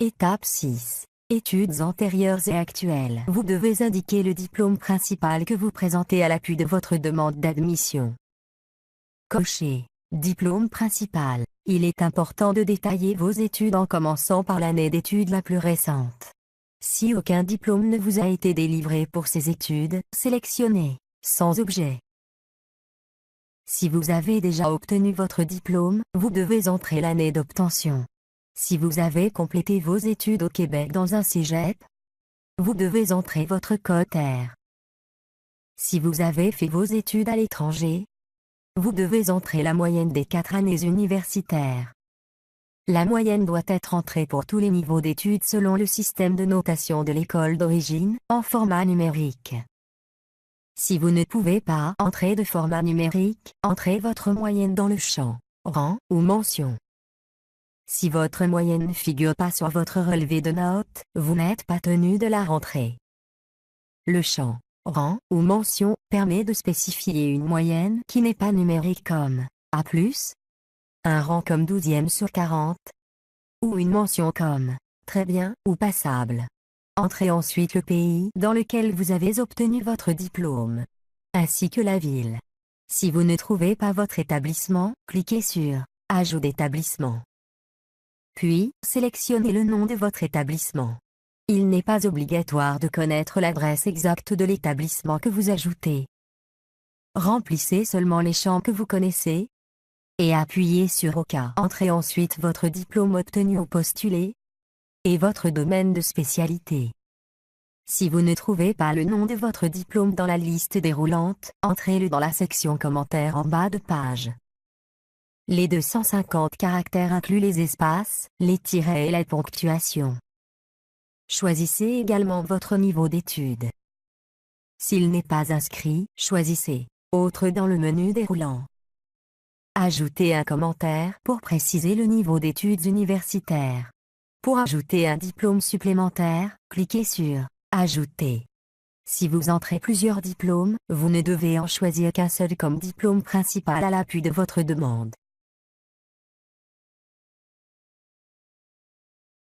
Étape 6. Études antérieures et actuelles. Vous devez indiquer le diplôme principal que vous présentez à l'appui de votre demande d'admission. Cochez. Diplôme principal. Il est important de détailler vos études en commençant par l'année d'études la plus récente. Si aucun diplôme ne vous a été délivré pour ces études, sélectionnez « Sans objet ». Si vous avez déjà obtenu votre diplôme, vous devez entrer l'année d'obtention. Si vous avez complété vos études au Québec dans un cégep, vous devez entrer votre code R. Si vous avez fait vos études à l'étranger, vous devez entrer la moyenne des 4 années universitaires. La moyenne doit être entrée pour tous les niveaux d'études selon le système de notation de l'école d'origine, en format numérique. Si vous ne pouvez pas entrer de format numérique, entrez votre moyenne dans le champ « Rang » ou « Mention ». Si votre moyenne ne figure pas sur votre relevé de notes, vous n'êtes pas tenu de la rentrer. Le champ « Rang » ou « Mention » permet de spécifier une moyenne qui n'est pas numérique comme A+, un rang comme 12e sur 40, ou une mention comme « Très bien » ou « Passable ». Entrez ensuite le pays dans lequel vous avez obtenu votre diplôme, ainsi que la ville. Si vous ne trouvez pas votre établissement, cliquez sur « Ajout d'établissement ». Puis, sélectionnez le nom de votre établissement. Il n'est pas obligatoire de connaître l'adresse exacte de l'établissement que vous ajoutez. Remplissez seulement les champs que vous connaissez et appuyez sur OK. Entrez ensuite votre diplôme obtenu ou postulé et votre domaine de spécialité. Si vous ne trouvez pas le nom de votre diplôme dans la liste déroulante, entrez-le dans la section commentaires en bas de page. Les 250 caractères incluent les espaces, les tirets et la ponctuation. Choisissez également votre niveau d'études. S'il n'est pas inscrit, choisissez « Autre » dans le menu déroulant. Ajoutez un commentaire pour préciser le niveau d'études universitaires. Pour ajouter un diplôme supplémentaire, cliquez sur « Ajouter ». Si vous entrez plusieurs diplômes, vous ne devez en choisir qu'un seul comme diplôme principal à l'appui de votre demande.